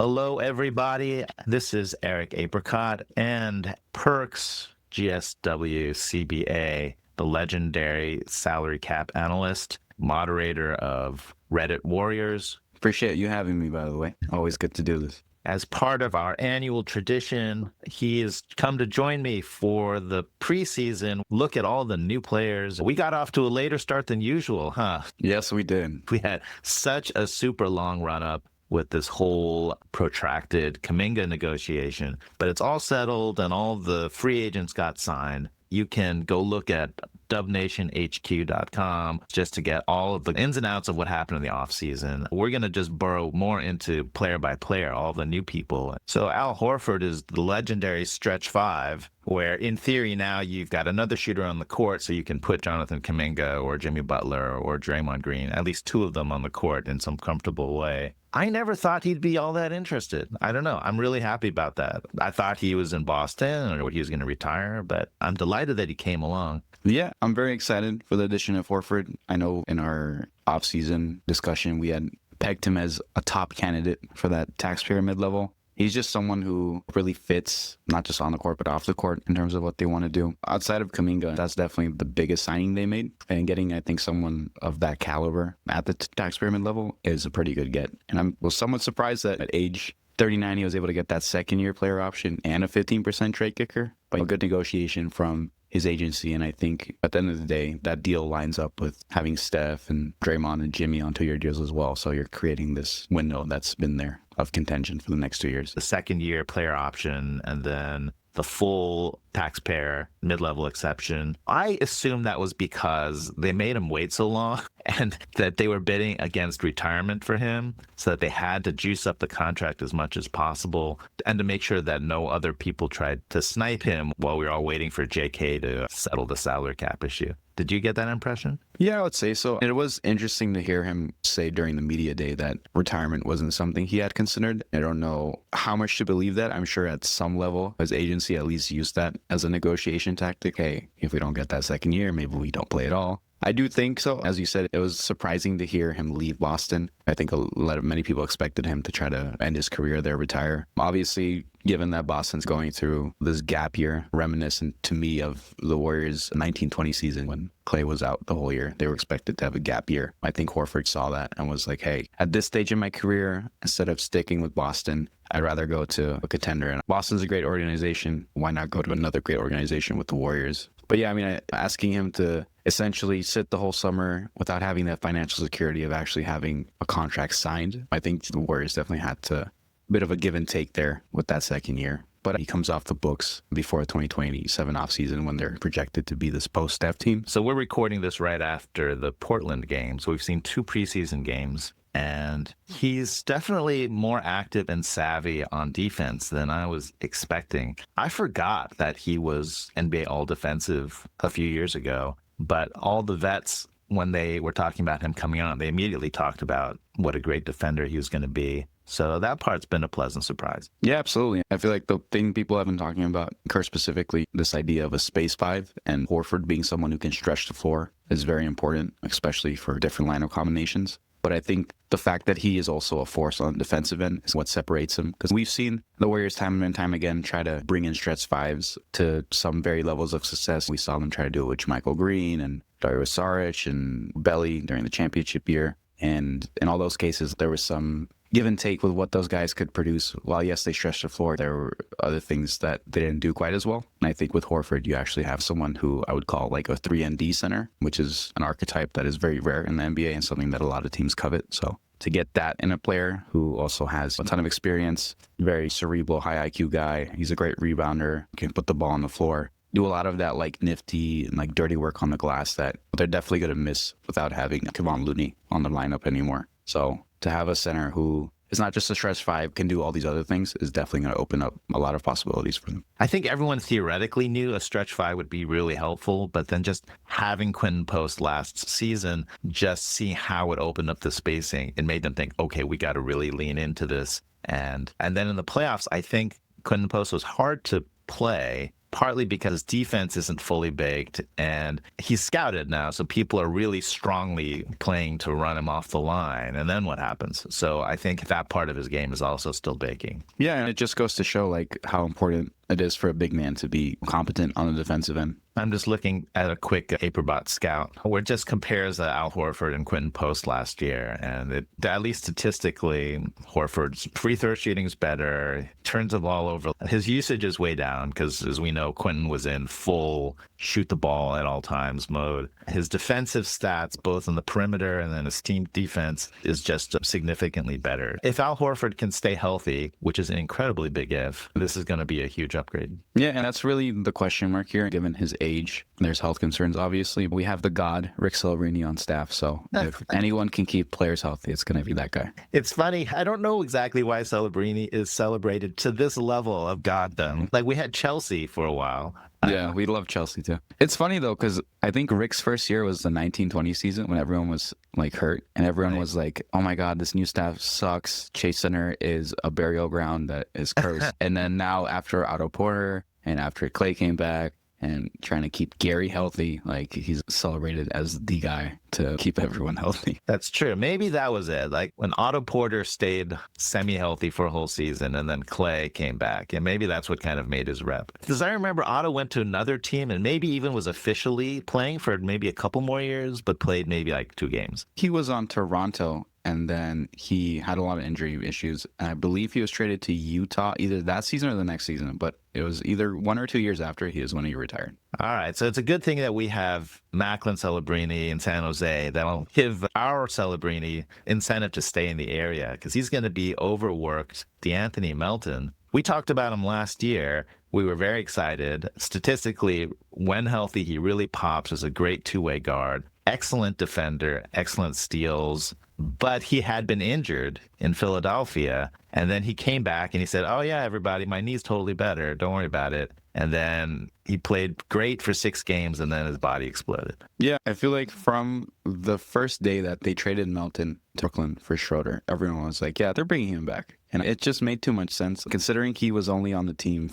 Hello, everybody. This is Eric Apricot and Perks, GSW, CBA, the legendary salary cap analyst, moderator of Reddit Warriors. Appreciate you having me, by the way. Always good to do this. As part of our annual tradition, he has come to join me for the preseason. Look at all the new players. We got off to a later start than usual, huh? Yes, we did. We had such a super long run-up with this whole protracted Kuminga negotiation, but it's all settled and all the free agents got signed. You can go look at dubnationhq.com just to get all of the ins and outs of what happened in the offseason. We're going to just burrow more into player by player, all the new people. So Al Horford is the legendary stretch five, where in theory now you've got another shooter on the court, so you can put Jonathan Kuminga or Jimmy Butler or Draymond Green, at least two of them on the court in some comfortable way. I never thought he'd be all that interested. I don't know. I'm really happy about that. I thought he was in Boston or he was going to retire, but I'm delighted that he came along. Yeah, I'm very excited for the addition of Horford. I know in our offseason discussion, we had pegged him as a top candidate for that tax pyramid level. He's just someone who really fits, not just on the court, but off the court in terms of what they want to do. Outside of Kuminga, that's definitely the biggest signing they made. And getting, I think, someone of that caliber at the tax pyramid level is a pretty good get. And I was somewhat surprised that at age 39, he was able to get that second-year player option and a 15% trade kicker. But a good negotiation from his agency, and I think at the end of the day, that deal lines up with having Steph and Draymond and Jimmy on 2-year deals as well. So you're creating this window that's been there of contention for the next 2 years. The second-year player option and then the full taxpayer mid-level exception. I assume that was because they made him wait so long and that they were bidding against retirement for him, so that they had to juice up the contract as much as possible and to make sure that no other people tried to snipe him while we were all waiting for JK to settle the salary cap issue. Did you get that impression? Yeah, I would say so. And it was interesting to hear him say during the media day that retirement wasn't something he had considered. I don't know how much to believe that. I'm sure at some level, his agency at least used that as a negotiation tactic. Hey, if we don't get that second year, maybe we don't play at all. I do think so. As you said, it was surprising to hear him leave Boston. I think many people expected him to try to end his career there, retire. Obviously, given that Boston's going through this gap year, reminiscent to me of the Warriors' 1920 season when Clay was out the whole year. They were expected to have a gap year. I think Horford saw that and was like, hey, at this stage in my career, instead of sticking with Boston, I'd rather go to a contender. And Boston's a great organization. Why not go to another great organization with the Warriors? But yeah, I mean, asking him to essentially sit the whole summer without having that financial security of actually having a contract signed, I think the Warriors definitely had to bit of a give and take there with that second year. But he comes off the books before the 2027 offseason when they're projected to be this post-Steph team. So we're recording this right after the Portland game. So we've seen 2 preseason games, and he's definitely more active and savvy on defense than I was expecting. I forgot that he was NBA All-Defensive a few years ago, but all the vets, when they were talking about him coming on, they immediately talked about what a great defender he was going to be. So that part's been a pleasant surprise. Yeah, absolutely. I feel like the thing people have been talking about, Kerr specifically, this idea of a space five and Horford being someone who can stretch the floor is very important, especially for different lineup combinations. But I think the fact that he is also a force on the defensive end is what separates him. Because we've seen the Warriors time and time again try to bring in stretch fives to some very levels of success. We saw them try to do it with Michael Green and Dario Saric and Belly during the championship year. And in all those cases, there was some give and take with what those guys could produce. While, yes, they stretched the floor, there were other things that they didn't do quite as well. And I think with Horford, you actually have someone who I would call like a 3-and-D center, which is an archetype that is very rare in the NBA and something that a lot of teams covet. So to get that in a player who also has a ton of experience, very cerebral, high IQ guy, he's a great rebounder, can put the ball on the floor, do a lot of that like nifty and like dirty work on the glass that they're definitely going to miss without having Kevon Looney on the lineup anymore. So to have a center who is not just a stretch five, can do all these other things, is definitely going to open up a lot of possibilities for them. I think everyone theoretically knew a stretch five would be really helpful, but then just having Quinten post last season, just seeing how it opened up the spacing, it made them think, okay, we got to really lean into this. And then in the playoffs, I think Quinten Post was hard to play partly because his defense isn't fully baked and he's scouted now. So people are really strongly playing to run him off the line. And then what happens? So I think that part of his game is also still baking. Yeah, and it just goes to show like how important it is for a big man to be competent on the defensive end. I'm just looking at a quick Apricot scout where it just compares Al Horford and Quinten post last year. And it, at least statistically, Horford's free throw shooting is better, turns the ball over. His usage is way down because, as we know, Quinten was in full shoot the ball at all times mode. His defensive stats, both on the perimeter and then his team defense, is just significantly better. If Al Horford can stay healthy, which is an incredibly big if, this is going to be a huge upgrade. Yeah, and that's really the question mark here, given his age. There's health concerns, obviously. We have the god, Rick Celebrini, on staff, so if anyone can keep players healthy, it's going to be that guy. It's funny. I don't know exactly why Celebrini is celebrated to this level of goddom. Like, we had Chelsea for a while. Yeah, we love Chelsea too. It's funny though, because I think Rick's first year was the 1920 season when everyone was like hurt and everyone was like, oh my God, this new staff sucks. Chase Center is a burial ground that is cursed. And then now after Otto Porter and after Clay came back and trying to keep Gary healthy, like he's celebrated as the guy to keep everyone healthy. That's true. Maybe that was it. Like when Otto Porter stayed semi-healthy for a whole season and then Clay came back. And maybe that's what kind of made his rep. Because I remember Otto went to another team and maybe even was officially playing for maybe a couple more years, but played maybe like 2 games. He was on Toronto and then he had a lot of injury issues. And I believe he was traded to Utah either that season or the next season, but it was either 1 or 2 years after he is when he retired. All right. So it's a good thing that we have Macklin Celebrini in San Jose that'll give our Celebrini incentive to stay in the area because he's going to be overworked. DeAnthony Melton, we talked about him last year. We were very excited. Statistically, when healthy, he really pops as a great two-way guard. Excellent defender, excellent steals. But he had been injured in Philadelphia, and then he came back and he said, oh, yeah, everybody, my knee's totally better. Don't worry about it. And then he played great for 6 games, and then his body exploded. Yeah, I feel like from the first day that they traded Melton to Brooklyn for Schroeder, everyone was like, yeah, they're bringing him back. And it just made too much sense. Considering he was only on the team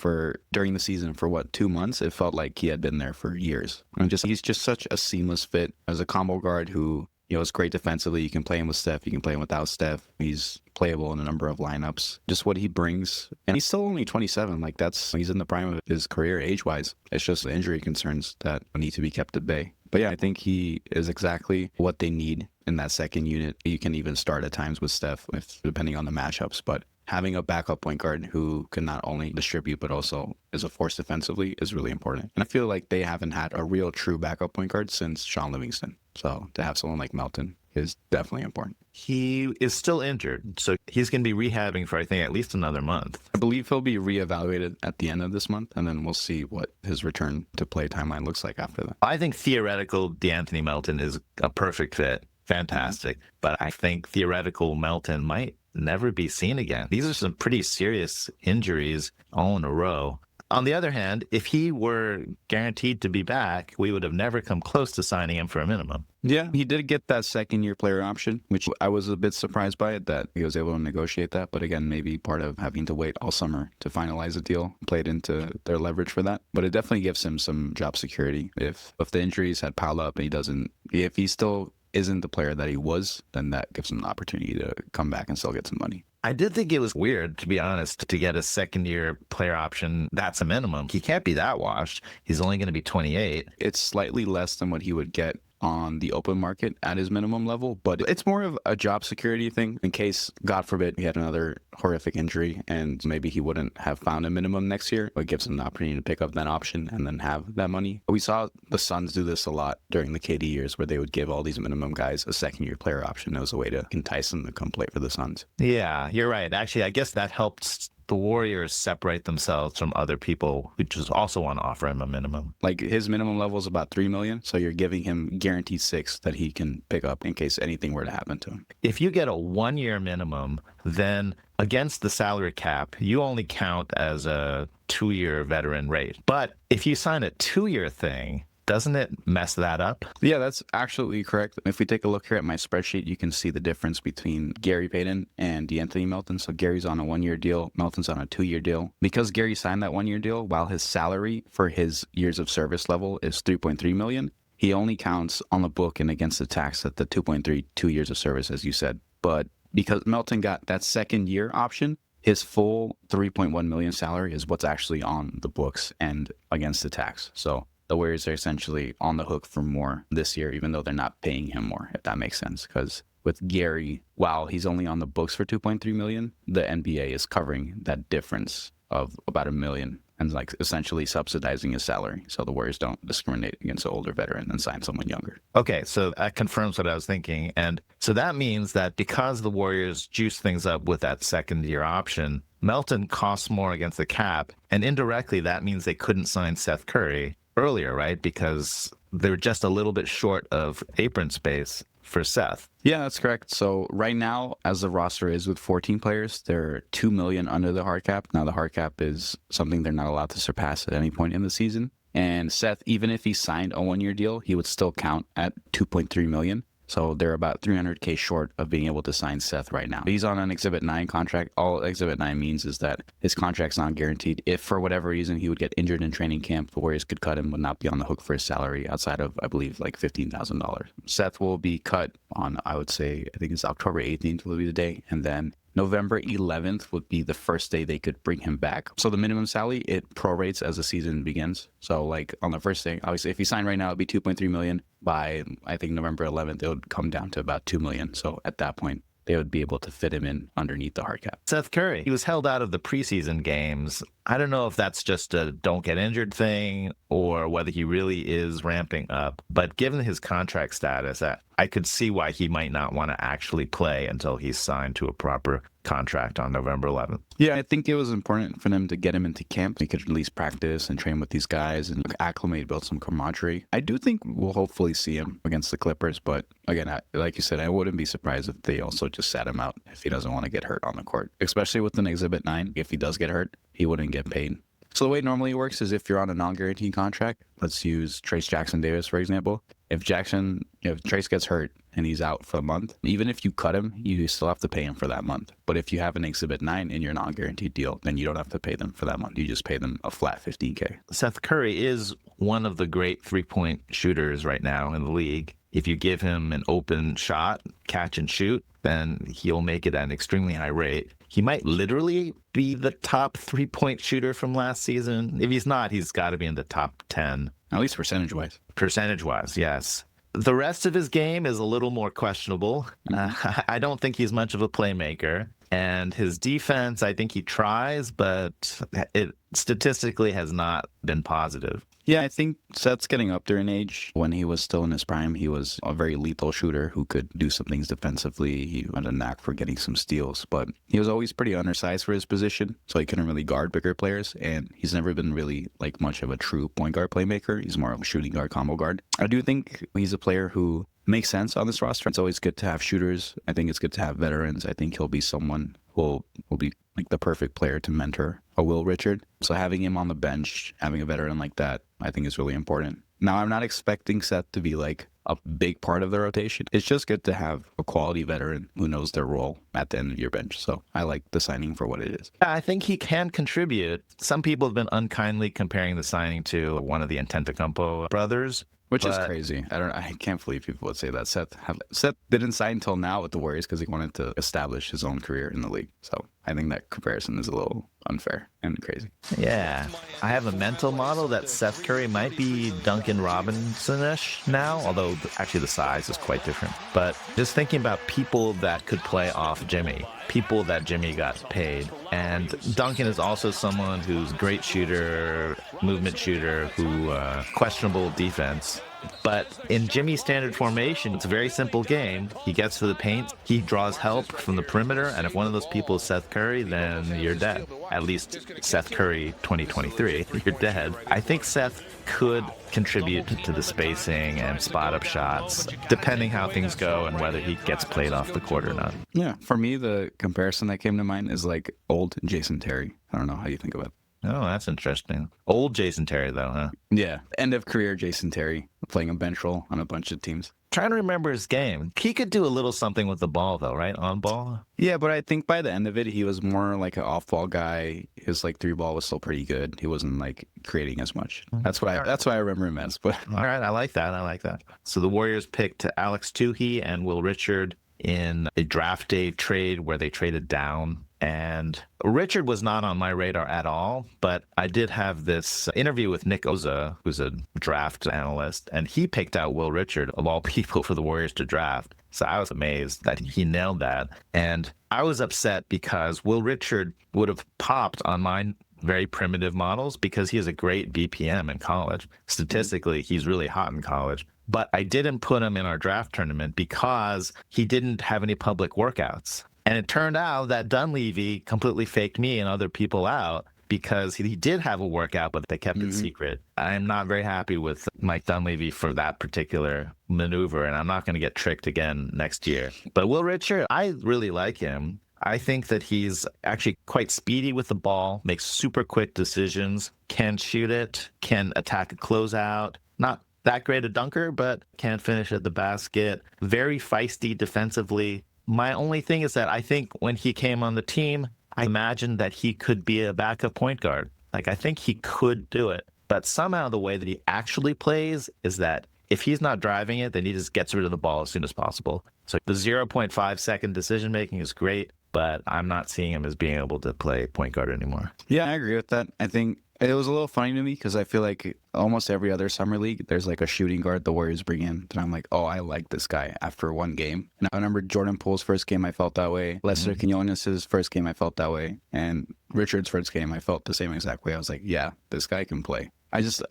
during the season for 2 months, it felt like he had been there for years. And he's just such a seamless fit as a combo guard who, you know, is great defensively. You can play him with Steph. You can play him without Steph. He's playable in a number of lineups. Just what he brings. And he's still only 27. Like, he's in the prime of his career age-wise. It's just the injury concerns that need to be kept at bay. But yeah, I think he is exactly what they need in that second unit. You can even start at times with Steph, depending on the matchups. But having a backup point guard who can not only distribute but also is a force defensively is really important. And I feel like they haven't had a real true backup point guard since Sean Livingston. So to have someone like Melton is definitely important. He is still injured, so he's going to be rehabbing for, I think, at least another month. I believe he'll be reevaluated at the end of this month, and then we'll see what his return to play timeline looks like after that. I think theoretical DeAnthony Melton is a perfect fit. Fantastic. But I think theoretical Melton might never be seen again. These are some pretty serious injuries all in a row. On the other hand, if he were guaranteed to be back, we would have never come close to signing him for a minimum. Yeah, he did get that second-year player option, which I was a bit surprised by it, that he was able to negotiate that. But again, maybe part of having to wait all summer to finalize a deal played into their leverage for that. But it definitely gives him some job security. If the injuries had piled up and if he still isn't the player that he was, then that gives him the opportunity to come back and still get some money. I did think it was weird, to be honest, to get a second-year player option. That's a minimum. He can't be that washed. He's only going to be 28. It's slightly less than what he would get on the open market at his minimum level, but it's more of a job security thing in case, God forbid, he had another horrific injury and maybe he wouldn't have found a minimum next year. It gives him the opportunity to pick up that option and then have that money. We saw the Suns do this a lot during the KD years where they would give all these minimum guys a second-year player option. It was a way to entice them to come play for the Suns. Yeah, you're right. Actually, I guess that helped the Warriors separate themselves from other people who just also want to offer him a minimum. Like his minimum level is about $3 million, so you're giving him guaranteed $6 million that he can pick up in case anything were to happen to him. If you get a 1-year minimum, then against the salary cap, you only count as a 2-year veteran rate. But if you sign a 2-year thing, Doesn't it mess that up? Yeah, that's absolutely correct. If we take a look here at my spreadsheet, you can see the difference between Gary Payton and D'Anthony Melton. So Gary's on a 1-year deal, Melton's on a 2-year deal. Because Gary signed that 1-year deal, while his salary for his years of service level is $3.3 million, he only counts on the book and against the tax at the 2.3, 2 years of service, as you said. But because Melton got that second year option, his full $3.1 million salary is what's actually on the books and against the tax. So the Warriors are essentially on the hook for more this year, even though they're not paying him more, if that makes sense. Because with Gary, while he's only on the books for $2.3 million, the NBA is covering that difference of about $1 million and like essentially subsidizing his salary. So the Warriors don't discriminate against an older veteran and sign someone younger. Okay, so that confirms what I was thinking. And so that means that because the Warriors juice things up with that second year option, Melton costs more against the cap. And indirectly, that means they couldn't sign Seth Curry earlier, right? Because they're just a little bit short of apron space for Seth. Yeah, that's correct. So right now, as the roster is with 14 players, they're $2 million under the hard cap. Now, the hard cap is something they're not allowed to surpass at any point in the season. And Seth, even if he signed a 1-year deal, he would still count at $2.3 million. So they're about $300K short of being able to sign Seth right now. He's on an Exhibit 9 contract. All Exhibit 9 means is that his contract's not guaranteed. If for whatever reason he would get injured in training camp, the Warriors could cut him, would not be on the hook for his salary outside of, I believe, like $15,000. Seth will be cut on, I would say, I think it's October 18th will be the day. And then November 11th would be the first day they could bring him back. So the minimum salary, it prorates as the season begins. So like on the first day, obviously if he signed right now, it'd be $2.3 million. By I think November 11th, it would come down to about $2 million. So at that point, they would be able to fit him in underneath the hard cap. Seth Curry, he was held out of the preseason games. I don't know if that's just a don't get injured thing or whether he really is ramping up. But given his contract status, I could see why he might not want to actually play until he's signed to a proper contract on November 11th. Yeah, I think it was important for them to get him into camp. He could at least practice and train with these guys and acclimate, build some camaraderie. I do think we'll hopefully see him against the Clippers. But again, like you said, I wouldn't be surprised if they also just sat him out if he doesn't want to get hurt on the court, especially with an Exhibit 9. If he does get hurt, he wouldn't get paid. So the way it normally works is if you're on a non-guaranteed contract, let's use Trace Jackson Davis, for example. If Trace gets hurt and he's out for a month, even if you cut him, you still have to pay him for that month. But if you have an Exhibit 9 in your non-guaranteed deal, then you don't have to pay them for that month. You just pay them a flat $15K. Seth Curry is one of the great three-point shooters right now in the league. If you give him an open shot, catch and shoot, then he'll make it at an extremely high rate. He might literally be the top three-point shooter from last season. If he's not, he's got to be in the top 10. At least percentage-wise. Percentage-wise, yes. The rest of his game is a little more questionable. I don't think he's much of a playmaker. And his defense, I think he tries, but it statistically has not been positive. Yeah, I think Seth's getting up there in age. When he was still in his prime, he was a very lethal shooter who could do some things defensively. He had a knack for getting some steals, but he was always pretty undersized for his position, so he couldn't really guard bigger players, and he's never been really like much of a true point guard playmaker. He's more of a shooting guard, combo guard. I do think he's a player who makes sense on this roster. It's always good to have shooters. I think it's good to have veterans. I think he'll be someone who will be like the perfect player to mentor a Will Richard. So having him on the bench, having a veteran like that, I think is really important. Now, I'm not expecting Seth to be like a big part of the rotation. It's just good to have a quality veteran who knows their role at the end of your bench. So I like the signing for what it is. I think he can contribute. Some people have been unkindly comparing the signing to one of the Antetokounmpo brothers. Which is crazy. I can't believe people would say that. Seth didn't sign until now with the Warriors because he wanted to establish his own career in the league. So I think that comparison is a little unfair and crazy. Yeah. I have a mental model that Seth Curry might be Duncan Robinson-ish now, although actually the size is quite different. But just thinking about people that could play off Jimmy, people that Jimmy got paid. And Duncan is also someone who's a great shooter, movement shooter, who questionable defense. But in Jimmy's standard formation, it's a very simple game. He gets to the paint, he draws help from the perimeter, and if one of those people is Seth Curry, then you're dead. At least Seth Curry 2023, you're dead. I think Seth could contribute to the spacing and spot-up shots, depending how things go and whether he gets played off the court or not. Yeah, for me, the comparison that came to mind is like old Jason Terry. I don't know how you think about it. Oh, that's interesting. Old Jason Terry, though, huh? Yeah. End of career Jason Terry, playing a bench role on a bunch of teams. Trying to remember his game. He could do a little something with the ball, though, right? On ball? Yeah, but I think by the end of it, he was more like an off-ball guy. His like three ball was still pretty good. He wasn't like creating as much. That's what I remember him as. But All right, I like that. So the Warriors picked Alex Toohey and Will Richard in a draft day trade where they traded down. And Richard was not on my radar at all, but I did have this interview with Nick Oza, who's a draft analyst, and he picked out Will Richard, of all people, for the Warriors to draft. So I was amazed that he nailed that. And I was upset because Will Richard would have popped on my very primitive models because he has a great BPM in college. Statistically, he's really hot in college. But I didn't put him in our draft tournament because he didn't have any public workouts. And it turned out that Dunleavy completely faked me and other people out because he did have a workout, but they kept it secret. I'm not very happy with Mike Dunleavy for that particular maneuver, and I'm not going to get tricked again next year. But Will Richard, I really like him. I think that he's actually quite speedy with the ball, makes super quick decisions, can shoot it, can attack a closeout. Not that great a dunker, but can finish at the basket. Very feisty defensively. My only thing is that I think when he came on the team, I imagined that he could be a backup point guard. Like, I think he could do it. But somehow the way that he actually plays is that if he's not driving it, then he just gets rid of the ball as soon as possible. So the 0.5 second decision making is great, but I'm not seeing him as being able to play point guard anymore. yeah, I agree with that. I think it was a little funny to me because I feel like almost every other summer league, there's like a shooting guard the Warriors bring in. And I'm like, oh, I like this guy after one game. And I remember Jordan Poole's first game, I felt that way. Lester Quinones's first game, I felt that way. And Richard's first game, I felt the same exact way. I was like, yeah, this guy can play.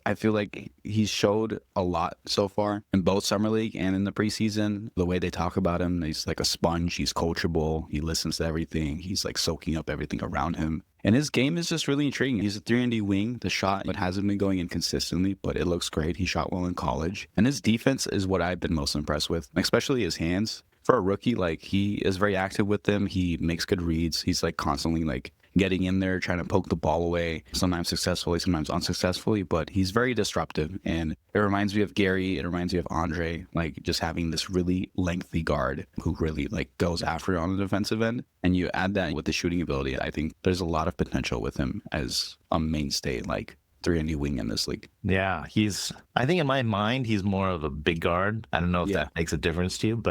I feel like he's showed a lot so far in both summer league and in the preseason. The way they talk about him, he's like a sponge. He's coachable. He listens to everything. He's like soaking up everything around him. And his game is just really intriguing. He's a 3-and-D wing. The shot, it hasn't been going in consistently, but it looks great. He shot well in college. And his defense is what I've been most impressed with, especially his hands. For a rookie, like, he is very active with them. He makes good reads. He's like constantly like getting in there, trying to poke the ball away, sometimes successfully, sometimes unsuccessfully, but he's very disruptive. And it reminds me of Gary. It reminds me of Andre, like just having this really lengthy guard who really like goes after it on the defensive end. And you add that with the shooting ability, I think there's a lot of potential with him as a mainstay, like 3-and-D wing in this league. Yeah, I think in my mind, he's more of a big guard. I don't know if that makes a difference to you,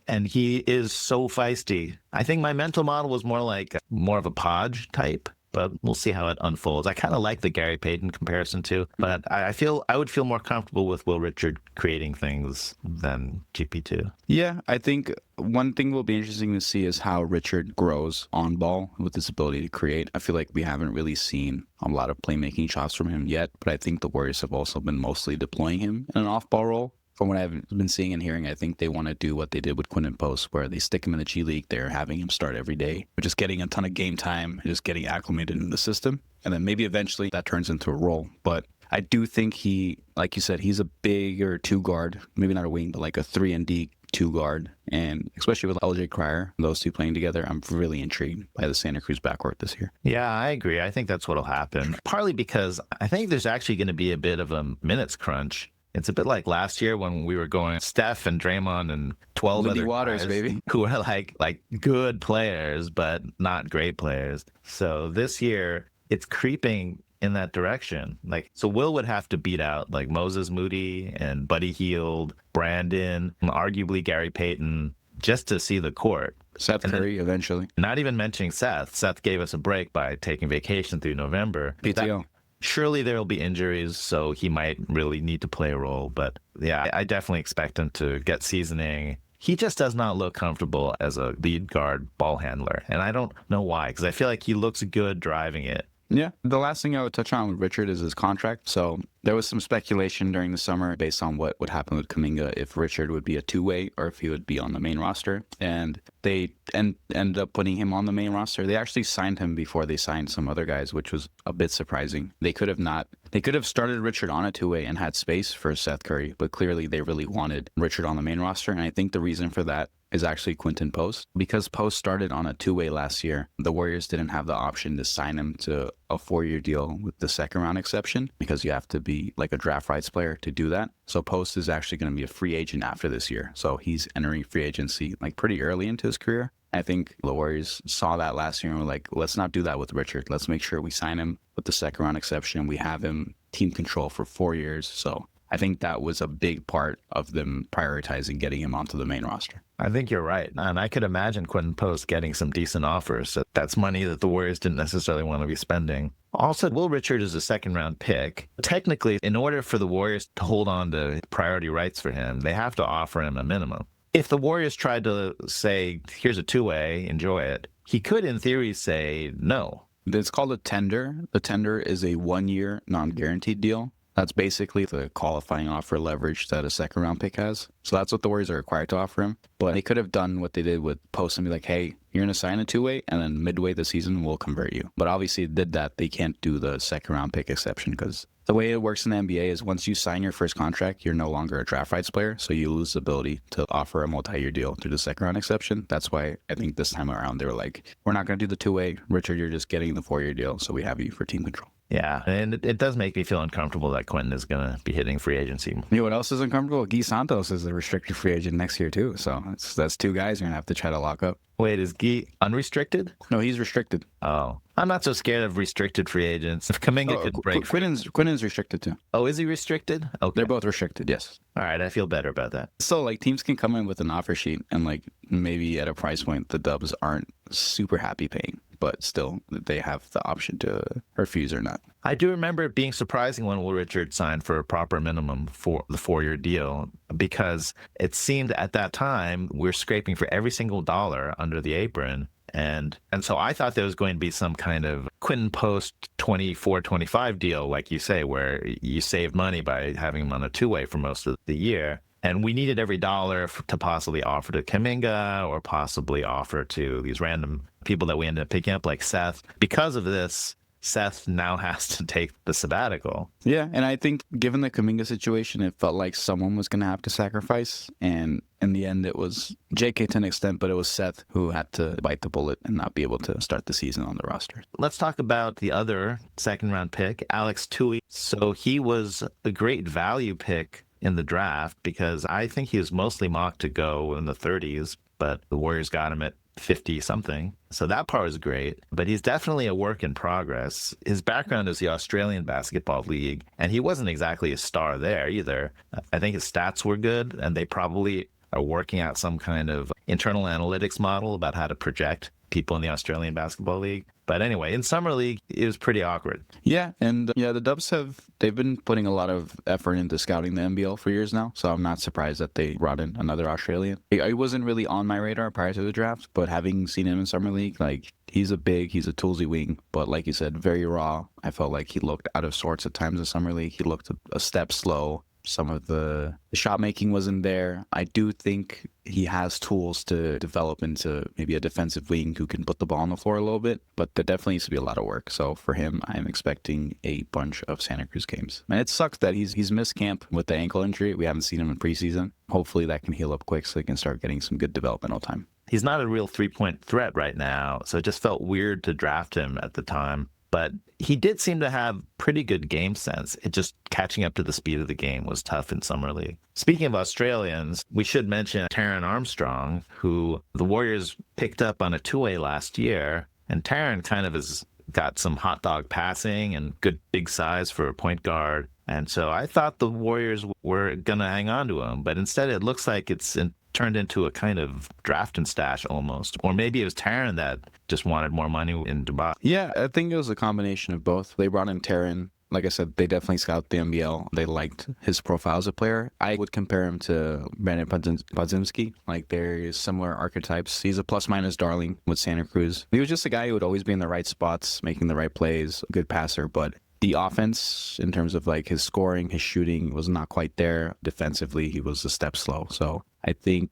and he is so feisty. I think my mental model was more of a Podge type, but we'll see how it unfolds. I kind of like the Gary Payton comparison too, but I would feel more comfortable with Will Richard creating things than GP2. Yeah, I think one thing will be interesting to see is how Richard grows on ball with his ability to create. I feel like we haven't really seen a lot of playmaking shots from him yet, but I think the Warriors have also been mostly deploying him in an off-ball role. From what I've been seeing and hearing, I think they want to do what they did with Quinten Post, where they stick him in the G League. They're having him start every day, just getting a ton of game time, just getting acclimated in the system. And then maybe eventually that turns into a role. But I do think he, like you said, he's a bigger two guard, maybe not a wing, but like a 3-and-D two guard. And especially with LJ Cryer, those two playing together, I'm really intrigued by the Santa Cruz backcourt this year. Yeah, I agree. I think that's what'll happen. Partly because I think there's actually going to be a bit of a minutes crunch. It's a bit like last year when we were going Steph and Draymond and 12 Lindy other Waters, guys baby, who were like good players, but not great players. So this year it's creeping in that direction. So Will would have to beat out like Moses Moody and Buddy Hield, Brandin, arguably Gary Payton, just to see the court. Seth Curry eventually. Not even mentioning Seth. Seth gave us a break by taking vacation through November. PTO. Surely there will be injuries, so he might really need to play a role. But yeah, I definitely expect him to get seasoning. He just does not look comfortable as a lead guard ball handler. And I don't know why, because I feel like he looks good driving it. Yeah. The last thing I would touch on with Richard is his contract. So there was some speculation during the summer based on what would happen with Kuminga if Richard would be a two-way or if he would be on the main roster. And they ended up putting him on the main roster. They actually signed him before they signed some other guys, which was a bit surprising. They could have not They could have started Richard on a two-way and had space for Seth Curry, but clearly they really wanted Richard on the main roster. And I think the reason for that is actually Quinten Post. Because Post started on a two-way last year, the Warriors didn't have the option to sign him to a 4-year deal with the second round exception because you have to be like a draft rights player to do that. So Post is actually going to be a free agent after this year. So he's entering free agency like pretty early into his career. I think the Warriors saw that last year and were like, let's not do that with Richard. Let's make sure we sign him with the second round exception. We have him team control for 4 years. So I think that was a big part of them prioritizing getting him onto the main roster. I think you're right. And I could imagine Quinten Post getting some decent offers. So that's money that the Warriors didn't necessarily want to be spending. Also, Will Richard is a second-round pick. Technically, in order for the Warriors to hold on to priority rights for him, they have to offer him a minimum. If the Warriors tried to say, here's a two-way, enjoy it, he could, in theory, say no. It's called a tender. The tender is a 1-year non-guaranteed deal. That's basically the qualifying offer leverage that a second-round pick has. So that's what the Warriors are required to offer him. But they could have done what they did with Post and be like, hey, you're going to sign a two-way, and then midway the season, we'll convert you. But obviously, they did that. They can't do the second-round pick exception because the way it works in the NBA is once you sign your first contract, you're no longer a draft rights player, so you lose the ability to offer a multi-year deal through the second-round exception. That's why I think this time around they were like, we're not going to do the two-way. Richard, you're just getting the 4-year deal, so we have you for team control. Yeah, and it does make me feel uncomfortable that Quinten is going to be hitting free agency. You know what else is uncomfortable? Guy Santos is a restricted free agent next year, too. So that's 2 guys you're going to have to try to lock up. Wait, is Guy unrestricted? No, he's restricted. Oh, I'm not so scared of restricted free agents. If Kuminga could break... Quinten's restricted, too. Oh, is he restricted? Okay. They're both restricted, yes. All right, I feel better about that. So, like, teams can come in with an offer sheet and, like, maybe at a price point the Dubs aren't super happy paying, but still they have the option to refuse or not. I do remember it being surprising when Will Richard signed for a proper minimum for the 4-year deal because it seemed at that time we're scraping for every single dollar under the apron. And so I thought there was going to be some kind of Quinten Post 24-25 deal, like you say, where you save money by having him on a two-way for most of the year. And we needed every dollar to possibly offer to Kuminga or possibly offer to these random people that we ended up picking up, like Seth. Because of this, Seth now has to take the sabbatical. Yeah, and I think given the Kuminga situation, it felt like someone was going to have to sacrifice. And in the end, it was JK to an extent, but it was Seth who had to bite the bullet and not be able to start the season on the roster. Let's talk about the other second-round pick, Alex Toohey. So he was a great value pick in the draft because I think he was mostly mocked to go in the 30s, but the Warriors got him at 50-something. So that part was great, but he's definitely a work in progress. His background is the Australian Basketball League, and he wasn't exactly a star there either. I think his stats were good, and they probably are working out some kind of internal analytics model about how to project people in the Australian Basketball League. But anyway, in Summer League, it was pretty awkward. Yeah, and the Dubs they've been putting a lot of effort into scouting the NBL for years now, so I'm not surprised that they brought in another Australian. He wasn't really on my radar prior to the draft, but having seen him in Summer League, like, he's a toolsy wing, but like you said, very raw. I felt like he looked out of sorts at times in Summer League. He looked a step slow. Some of the shot making wasn't there. I do think he has tools to develop into maybe a defensive wing who can put the ball on the floor a little bit, but there definitely needs to be a lot of work. So for him, I'm expecting a bunch of Santa Cruz games. And it sucks that he's missed camp with the ankle injury. We haven't seen him in preseason. Hopefully that can heal up quick so he can start getting some good developmental time. He's not a real three-point threat right now, so it just felt weird to draft him at the time. But he did seem to have pretty good game sense. It just catching up to the speed of the game was tough in Summer League. Speaking of Australians, we should mention Taran Armstrong, who the Warriors picked up on a two-way last year. And Taran kind of has got some hot dog passing and good big size for a point guard. And so I thought the Warriors were going to hang on to him. But instead, it looks like it's turned into a kind of draft and stash almost. Or maybe it was Taran that just wanted more money in Dubai. Yeah, I think it was a combination of both. They brought in Taran. Like I said, they definitely scouted the NBL. They liked his profile as a player. I would compare him to Brandin Podziemski. Like, there's similar archetypes. He's a plus-minus darling with Santa Cruz. He was just a guy who would always be in the right spots, making the right plays, a good passer, but the offense, in terms of like his scoring, his shooting, was not quite there. Defensively, he was a step slow. So I think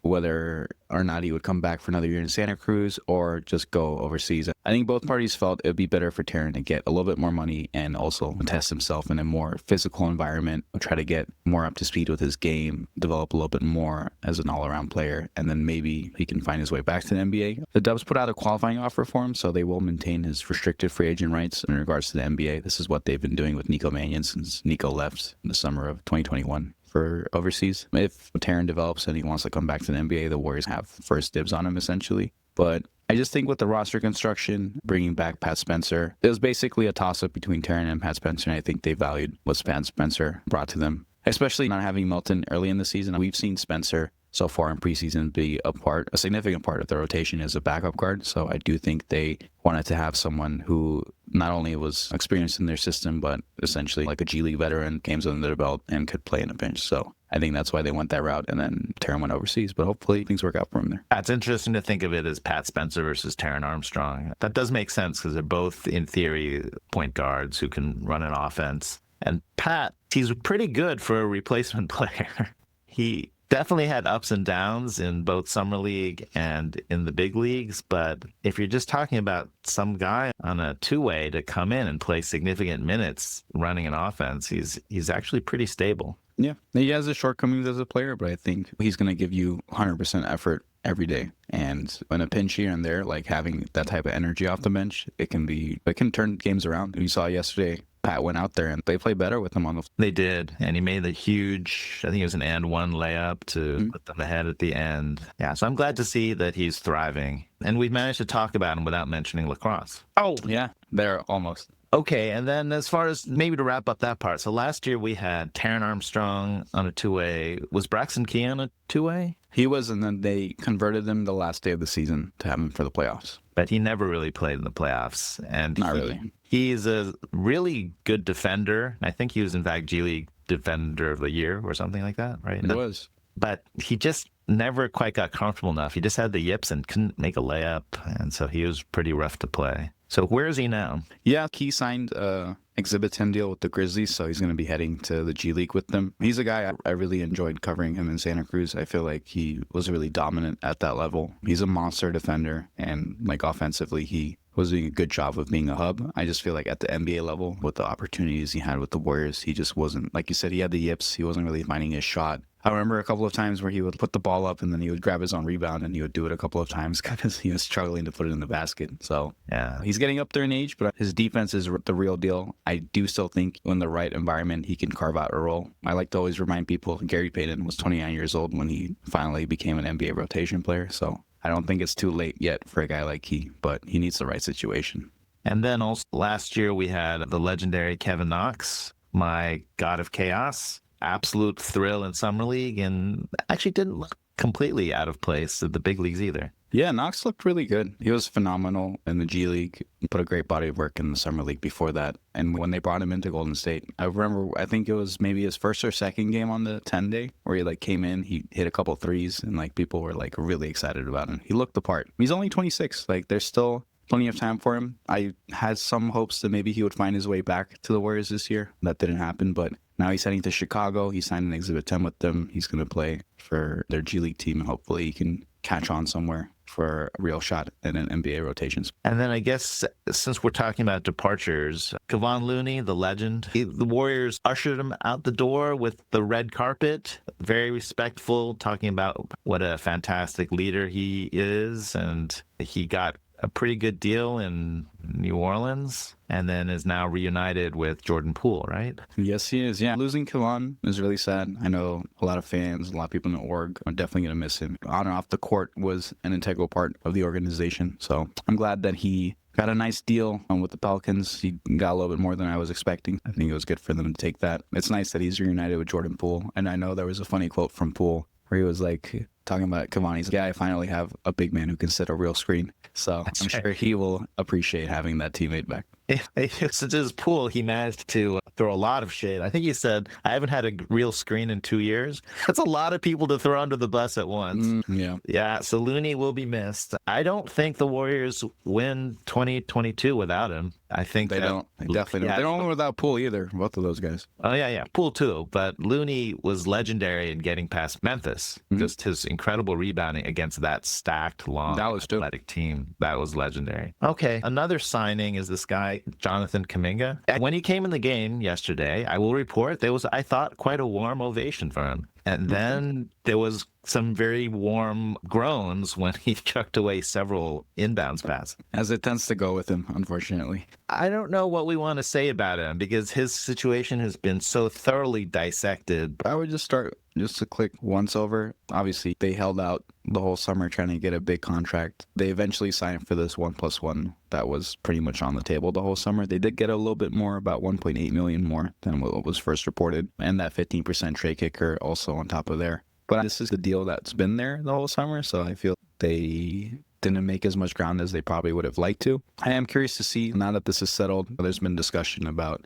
whether or not he would come back for another year in Santa Cruz or just go overseas. I think both parties felt it would be better for Taran to get a little bit more money and also test himself in a more physical environment, try to get more up to speed with his game, develop a little bit more as an all-around player, and then maybe he can find his way back to the NBA. The Dubs put out a qualifying offer for him, so they will maintain his restricted free agent rights in regards to the NBA. This is what they've been doing with Nico Mannion since Nico left in the summer of 2021 for overseas. If Taran develops and he wants to come back to the NBA, the Warriors have first dibs on him essentially. But I just think with the roster construction, bringing back Pat Spencer, it was basically a toss-up between Taran and Pat Spencer, and I think they valued what Pat Spencer brought to them, especially not having Melton early in the season. We've seen Spencer so far in preseason be a significant part of the rotation as a backup guard. So I do think they wanted to have someone who not only was experienced in their system, but essentially like a G League veteran, games under their belt, and could play in a bench. So I think that's why they went that route, and then Taran went overseas. But hopefully things work out for him there. It's interesting to think of it as Pat Spencer versus Taran Armstrong. That does make sense because they're both, in theory, point guards who can run an offense. And Pat, he's pretty good for a replacement player. He definitely had ups and downs in both Summer League and in the big leagues. But if you're just talking about some guy on a two-way to come in and play significant minutes running an offense, he's actually pretty stable. Yeah, he has his shortcomings as a player, but I think he's going to give you 100% effort every day. And in a pinch here and there, like having that type of energy off the bench, it can turn games around. You saw yesterday, Pat went out there and they played better with him on the floor. They did. And he made the huge, I think it was an and one layup to put them ahead at the end. Yeah. So I'm glad to see that he's thriving. And we've managed to talk about him without mentioning lacrosse. Oh, yeah. They're almost. Okay, and then as far as maybe to wrap up that part, so last year we had Taran Armstrong on a two-way. Was Braxton Key on a two-way? He was, and then they converted him the last day of the season to have him for the playoffs. But he never really played in the playoffs. And Not really. He's a really good defender. I think he was, in fact, G League Defender of the Year or something like that, right? He was. But he just never quite got comfortable enough. He just had the yips and couldn't make a layup, and so he was pretty rough to play. So where is he now? Yeah, Key signed a Exhibit 10 deal with the Grizzlies, so he's going to be heading to the G League with them. He's a guy I really enjoyed covering him in Santa Cruz. I feel like he was really dominant at that level. He's a monster defender, and like offensively, he was doing a good job of being a hub. I just feel like at the NBA level, with the opportunities he had with the Warriors, he just wasn't, like you said, he had the yips. He wasn't really finding his shot. I remember a couple of times where he would put the ball up and then he would grab his own rebound and he would do it a couple of times because he was struggling to put it in the basket. So yeah, he's getting up there in age, but his defense is the real deal. I do still think in the right environment, he can carve out a role. I like to always remind people Gary Payton was 29 years old when he finally became an NBA rotation player. So I don't think it's too late yet for a guy like he, but he needs the right situation. And then also last year we had the legendary Kevon Knox, my god of chaos. Absolute thrill in Summer League, and actually didn't look completely out of place at the big leagues either. Yeah, Knox looked really good. He was phenomenal in the G League. He put a great body of work in the Summer League before that. And when they brought him into Golden State, I remember, I think it was maybe his first or second game on the 10-day where he like came in, he hit a couple threes, and like people were like really excited about him. He looked the part. He's only 26. Like there's still plenty of time for him. I had some hopes that maybe he would find his way back to the Warriors this year. That didn't happen, but now he's heading to Chicago. He signed an Exhibit 10 with them. He's going to play for their G League team, and hopefully he can catch on somewhere for a real shot at an NBA rotations. And then I guess since we're talking about departures, Kevon Looney, the legend, the Warriors ushered him out the door with the red carpet, very respectful, talking about what a fantastic leader he is. And he got a pretty good deal in New Orleans and then is now reunited with Jordan Poole, right? Yes, he is. Yeah. Losing Kevon is really sad. I know a lot of fans, a lot of people in the org are definitely going to miss him. On and off the court was an integral part of the organization. So I'm glad that he got a nice deal with the Pelicans. He got a little bit more than I was expecting. I think it was good for them to take that. It's nice that he's reunited with Jordan Poole. And I know there was a funny quote from Poole where he was like talking about Kevon. He's like, yeah, I finally have a big man who can set a real screen. So I'm sure he will appreciate having that teammate back. Since his Poole, he managed to throw a lot of shade. I think he said, I haven't had a real screen in 2 years. That's a lot of people to throw under the bus at once. Yeah, so Looney will be missed. I don't think the Warriors win 2022 without him. I think They don't. They definitely don't. Yeah. They don't win without Poole either, both of those guys. Oh, yeah. Poole, too. But Looney was legendary in getting past Memphis. Just his incredible rebounding against that stacked, long, Dallas, too. athletic team. That was legendary. Okay. Another signing is this guy, Jonathan Kuminga. When he came in the game yesterday, I will report, there was, I thought, quite a warm ovation for him. And then there was some very warm groans when he chucked away several inbounds passes. As it tends to go with him, unfortunately. I don't know what we want to say about him because his situation has been so thoroughly dissected. I would just start just a quick once over. Obviously, they held out the whole summer trying to get a big contract. They eventually signed for this 1+1 that was pretty much on the table the whole summer. They did get a little bit more, about 1.8 million more than what was first reported, and that 15% trade kicker also on top of there. But this is the deal that's been there the whole summer, so I feel they didn't make as much ground as they probably would have liked to. I am curious to see, now that this is settled, there's been discussion about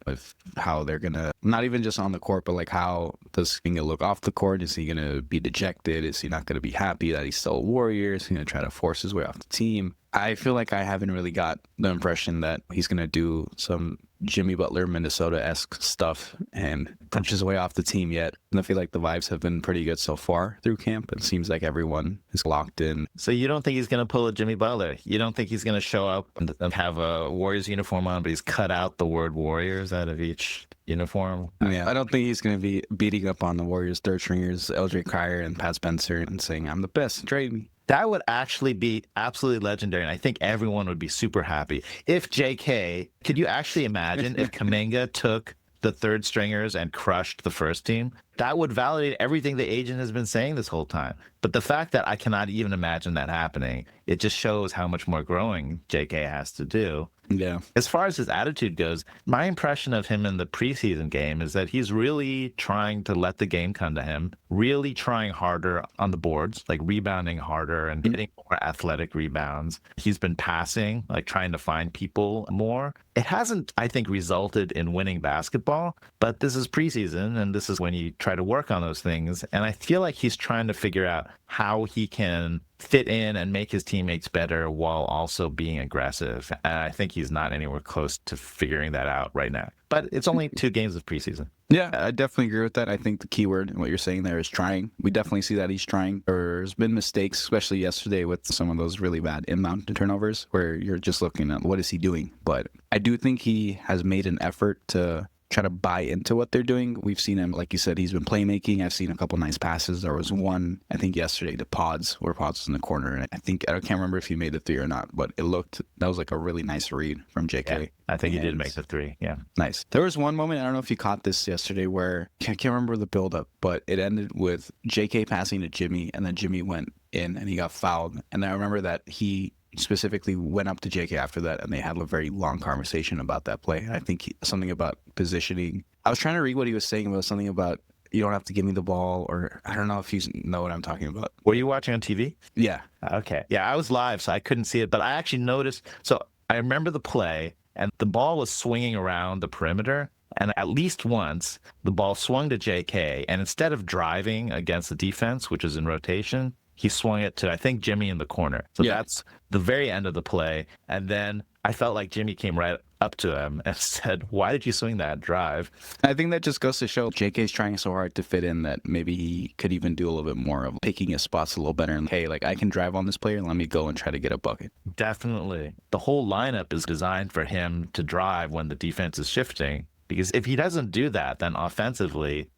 how they're going to, not even just on the court, but like how does Kuminga look off the court? Is he going to be dejected? Is he not going to be happy that he's still a Warrior? Is he going to try to force his way off the team? I feel like I haven't really got the impression that he's going to do some Jimmy Butler, Minnesota-esque stuff and punch his way off the team yet. And I feel like the vibes have been pretty good so far through camp. It seems like everyone is locked in. So you don't think he's going to pull a Jimmy Butler? You don't think he's going to show up and have a Warriors uniform on, but he's cut out the word Warriors out of each uniform? Yeah, I don't think he's going to be beating up on the Warriors third stringers, LJ Cryer and Pat Spencer, and saying, I'm the best, trade me. That would actually be absolutely legendary, and I think everyone would be super happy. If JK, could you actually imagine if Kuminga took the third stringers and crushed the first team? That would validate everything the agent has been saying this whole time. But the fact that I cannot even imagine that happening, it just shows how much more growing JK has to do. Yeah. As far as his attitude goes, my impression of him in the preseason game is that he's really trying to let the game come to him, really trying harder on the boards, like rebounding harder and getting more athletic rebounds. He's been passing, like trying to find people more. It hasn't, I think, resulted in winning basketball, but this is preseason, and this is when you try to work on those things. And I feel like he's trying to figure out how he can fit in and make his teammates better while also being aggressive. And I think he's not anywhere close to figuring that out right now. But it's only 2 games of preseason. Yeah, I definitely agree with that. I think the key word in what you're saying there is trying. We definitely see that he's trying. There's been mistakes, especially yesterday with some of those really bad inbound turnovers where you're just looking at what is he doing. But I do think he has made an effort to try to buy into what they're doing. We've seen him, like you said, he's been playmaking. I've seen a couple nice passes. There was one, I think yesterday, to Pods, where Pods was in the corner. And I can't remember if he made the 3 or not, but that was like a really nice read from JK. Yeah, I think he did make the 3. Yeah. Nice. There was one moment, I don't know if you caught this yesterday, where I can't remember the buildup, but it ended with JK passing to Jimmy, and then Jimmy went in and he got fouled. And I remember that he specifically went up to JK after that, and they had a very long conversation about that play. I think something about positioning. I was trying to read what he was saying, but it was something about you don't have to give me the ball, or I don't know if you know what I'm talking about. Were you watching on TV? Yeah. Okay. Yeah, I was live, so I couldn't see it, but I actually noticed. So I remember the play, and the ball was swinging around the perimeter. And at least once, the ball swung to JK, and instead of driving against the defense, which is in rotation, he swung it to, I think, Jimmy in the corner. So that's the very end of the play. And then I felt like Jimmy came right up to him and said, why did you swing that drive? I think that just goes to show JK's trying so hard to fit in that maybe he could even do a little bit more of picking his spots a little better. And hey, like I can drive on this player. Let me go and try to get a bucket. Definitely. The whole lineup is designed for him to drive when the defense is shifting. Because if he doesn't do that, then offensively,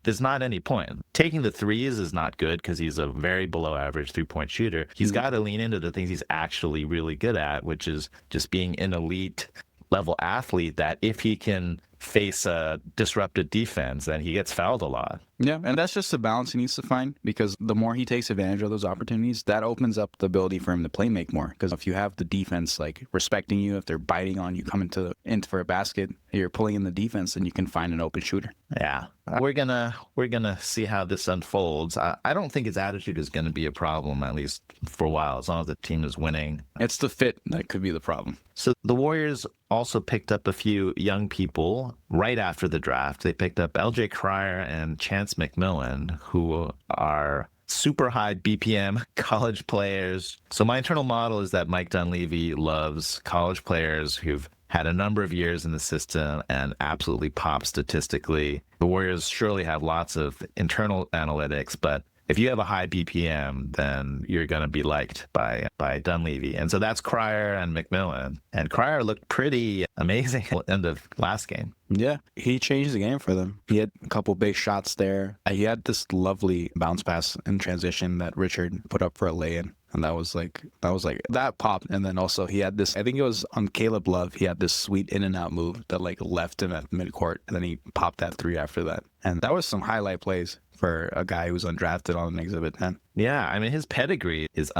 there's not any point. Taking the threes is not good because he's a very below average 3-point shooter. He's got to lean into the things he's actually really good at, which is just being an elite level athlete that if he can face a disrupted defense, then he gets fouled a lot. Yeah, and that's just the balance he needs to find, because the more he takes advantage of those opportunities, that opens up the ability for him to play make more. Because if you have the defense like respecting you, if they're biting on you, coming in for a basket, you're pulling in the defense, and you can find an open shooter. Yeah, we're gonna see how this unfolds. I don't think his attitude is gonna be a problem, at least for a while, as long as the team is winning. It's the fit that could be the problem. So the Warriors also picked up a few young people right after the draft. They picked up LJ Cryer and Chance McMillian, who are super high BPM college players. So my internal model is that Mike Dunleavy loves college players who've had a number of years in the system and absolutely popped statistically. The Warriors surely have lots of internal analytics, but if you have a high BPM, then you're going to be liked by Dunleavy. And so that's Cryer and McMillian. And Cryer looked pretty amazing at the end of last game. Yeah, he changed the game for them. He had a couple big shots there. He had this lovely bounce pass in transition that Richard put up for a lay-in. And that was like, that popped. And then also he had this, I think it was on Caleb Love, he had this sweet in and out move that like left him at midcourt. And then he popped that three after that. And that was some highlight plays for a guy who's undrafted on an Exhibit 10. Yeah, I mean, his pedigree is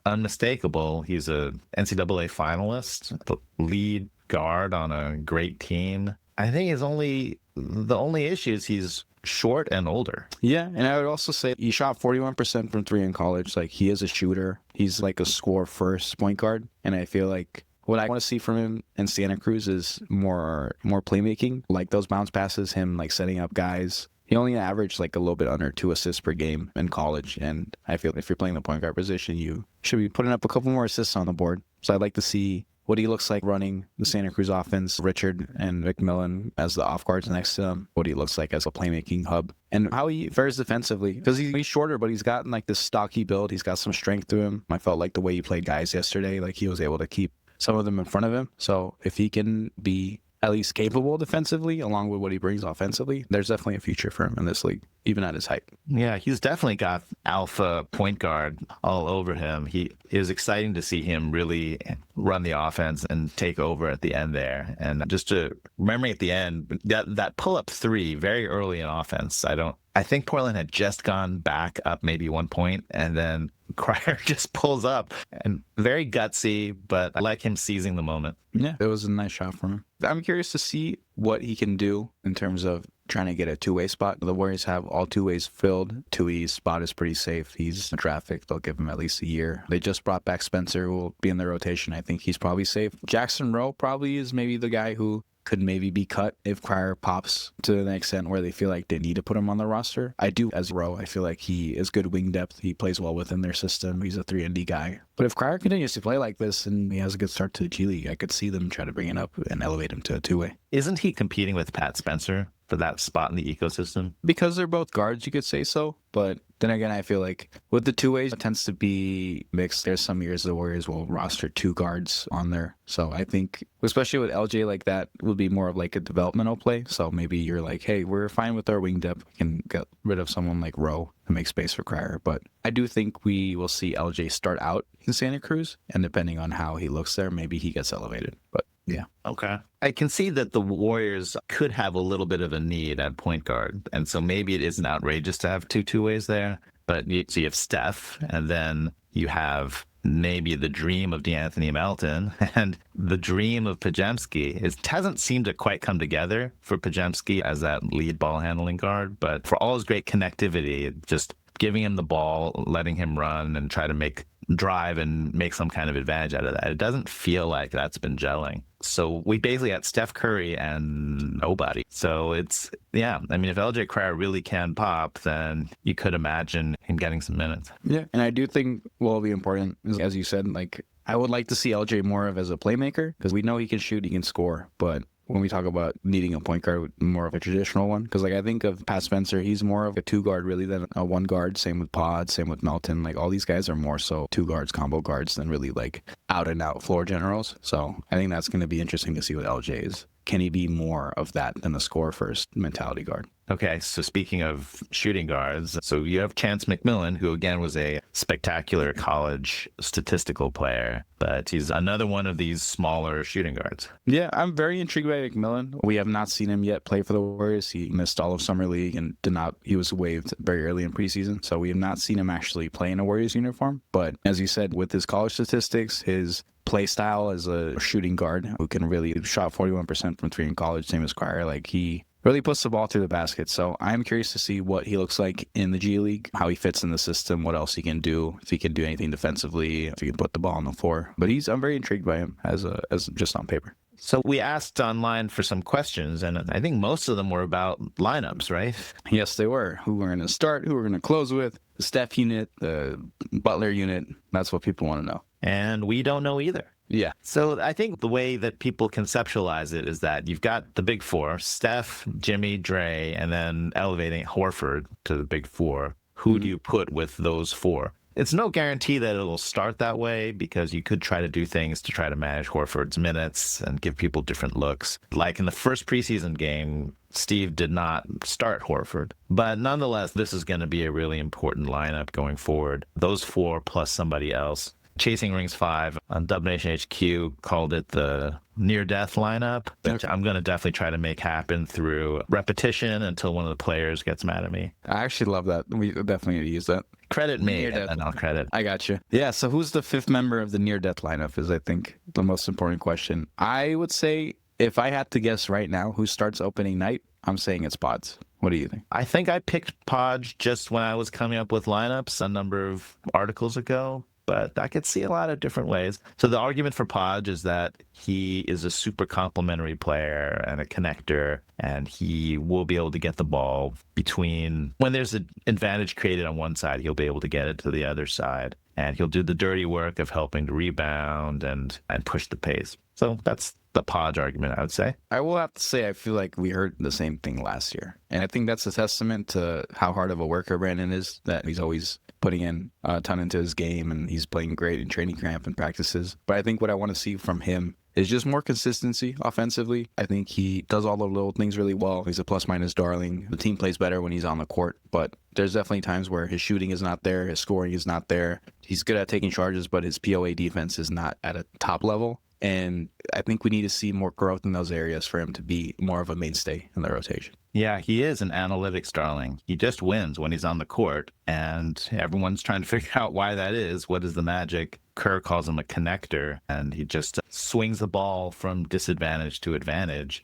unmistakable. He's a NCAA finalist, the lead guard on a great team. I think the only issue is he's short and older. Yeah, and I would also say he shot 41% from three in college. Like, he is a shooter. He's like a score-first point guard. And I feel like what I want to see from him in Santa Cruz is more playmaking, like those bounce passes, him like setting up guys. He only averaged like a little bit under 2 assists per game in college. And I feel if you're playing the point guard position, you should be putting up a couple more assists on the board. So I'd like to see what he looks like running the Santa Cruz offense, Richard and McMillian as the off guards next to him, what he looks like as a playmaking hub, and how he fares defensively. Because he's shorter, but he's gotten like this stocky build. He's got some strength to him. I felt like the way he played guys yesterday, like he was able to keep some of them in front of him. So if he can be at least capable defensively, along with what he brings offensively, there's definitely a future for him in this league, even at his height. Yeah, he's definitely got alpha point guard all over him. It was exciting to see him really run the offense and take over at the end there. And just to remembering at the end, that pull-up three very early in offense, I think Portland had just gone back up maybe 1 point, and then Cryer just pulls up, and very gutsy, but I like him seizing the moment. Yeah, it was a nice shot from him. I'm curious to see what he can do in terms of trying to get a two-way spot. The Warriors have all two ways filled. Toohey's spot is pretty safe. He's in traffic. They'll give him at least a year. They just brought back Spencer, who will be in their rotation. I think he's probably safe. Jackson Rowe probably is maybe the guy who could maybe be cut if Cryer pops to the extent where they feel like they need to put him on the roster. I do as Rowe. I feel like he is good wing depth. He plays well within their system. He's a 3-and-D guy. But if Cryer continues to play like this and he has a good start to the G League, I could see them try to bring it up and elevate him to a two-way. Isn't he competing with Pat Spencer for that spot in the ecosystem? Because they're both guards, you could say so. But then again, I feel like with the two ways, it tends to be mixed. There's some years the Warriors will roster two guards on there. So I think, especially with LJ like that, would be more of like a developmental play. So maybe you're like, hey, we're fine with our wing depth. We can get rid of someone like Rowe and make space for Cryer. But I do think we will see LJ start out in Santa Cruz. And depending on how he looks there, maybe he gets elevated. But yeah. Okay. I can see that the Warriors could have a little bit of a need at point guard. And so maybe it isn't outrageous to have two ways there. But so you have Steph, and then you have maybe the dream of DeAnthony Melton and the dream of Podziemski. It hasn't seemed to quite come together for Podziemski as that lead ball handling guard. But for all his great connectivity, just giving him the ball, letting him run and try to drive and make some kind of advantage out of that. It doesn't feel like that's been gelling. So we basically had Seth Curry and nobody. So it's, yeah, I mean, if LJ Cryer really can pop, then you could imagine him getting some minutes. Yeah, and I do think what will be important is, as you said, like, I would like to see LJ more of as a playmaker, because we know he can shoot, he can score, but when we talk about needing a point guard, more of a traditional one, because like I think of Pat Spencer, he's more of a two guard really than a one guard. Same with Pod, same with Melton. Like all these guys are more so two guards, combo guards than really like out and out floor generals. So I think that's going to be interesting to see what LJ is. Can he be more of that than a score first mentality guard? Okay, so speaking of shooting guards, so you have Chance McMillian, who again was a spectacular college statistical player, but he's another one of these smaller shooting guards. Yeah, I'm very intrigued by McMillian. We have not seen him yet play for the Warriors. He missed all of Summer League and he was waived very early in preseason, so we have not seen him actually play in a Warriors uniform. But as you said, with his college statistics, his play style as a shooting guard who can really shot 41% from three in college, same as Cryer, like he really puts the ball through the basket. So I'm curious to see what he looks like in the G League, how he fits in the system, what else he can do, if he can do anything defensively, if he can put the ball on the floor. But I'm very intrigued by him as just on paper. So we asked online for some questions, and I think most of them were about lineups, right? Yes, they were. Who we're going to start, who we're going to close with, the Steph unit, the Butler unit. That's what people want to know. And we don't know either. Yeah. So I think the way that people conceptualize it is that you've got the big four, Steph, Jimmy, Dre, and then elevating Horford to the big four. Who do you put with those four? It's no guarantee that it'll start that way because you could try to do things to try to manage Horford's minutes and give people different looks. Like in the first preseason game, Steve did not start Horford. But nonetheless, this is going to be a really important lineup going forward. Those four plus somebody else. Chasing Rings 5 on Dub Nation HQ called it the near-death lineup, which I'm going to definitely try to make happen through repetition until one of the players gets mad at me. I actually love that. We definitely need to use that. Credit me, and I'll credit. I got you. Yeah, so who's the fifth member of the near-death lineup is, I think, the most important question. I would say, if I had to guess right now who starts opening night, I'm saying it's Pods. What do you think? I think I picked Podge just when I was coming up with lineups a number of articles ago, but I could see a lot of different ways. So the argument for Podge is that he is a super complementary player and a connector, and he will be able to get the ball between when there's an advantage created on one side, he'll be able to get it to the other side, and he'll do the dirty work of helping to rebound and push the pace. So that's the Podge argument, I would say. I will have to say, I feel like we heard the same thing last year. And I think that's a testament to how hard of a worker Brandin is, that he's always putting in a ton into his game, and he's playing great in training camp and practices. But I think what I want to see from him is just more consistency offensively. I think he does all the little things really well. He's a plus-minus darling. The team plays better when he's on the court, but there's definitely times where his shooting is not there, his scoring is not there. He's good at taking charges, but his POA defense is not at a top level. And I think we need to see more growth in those areas for him to be more of a mainstay in the rotation. Yeah, he is an analytics darling. He just wins when he's on the court, and everyone's trying to figure out why that is. What is the magic? Kerr calls him a connector, and he just swings the ball from disadvantage to advantage.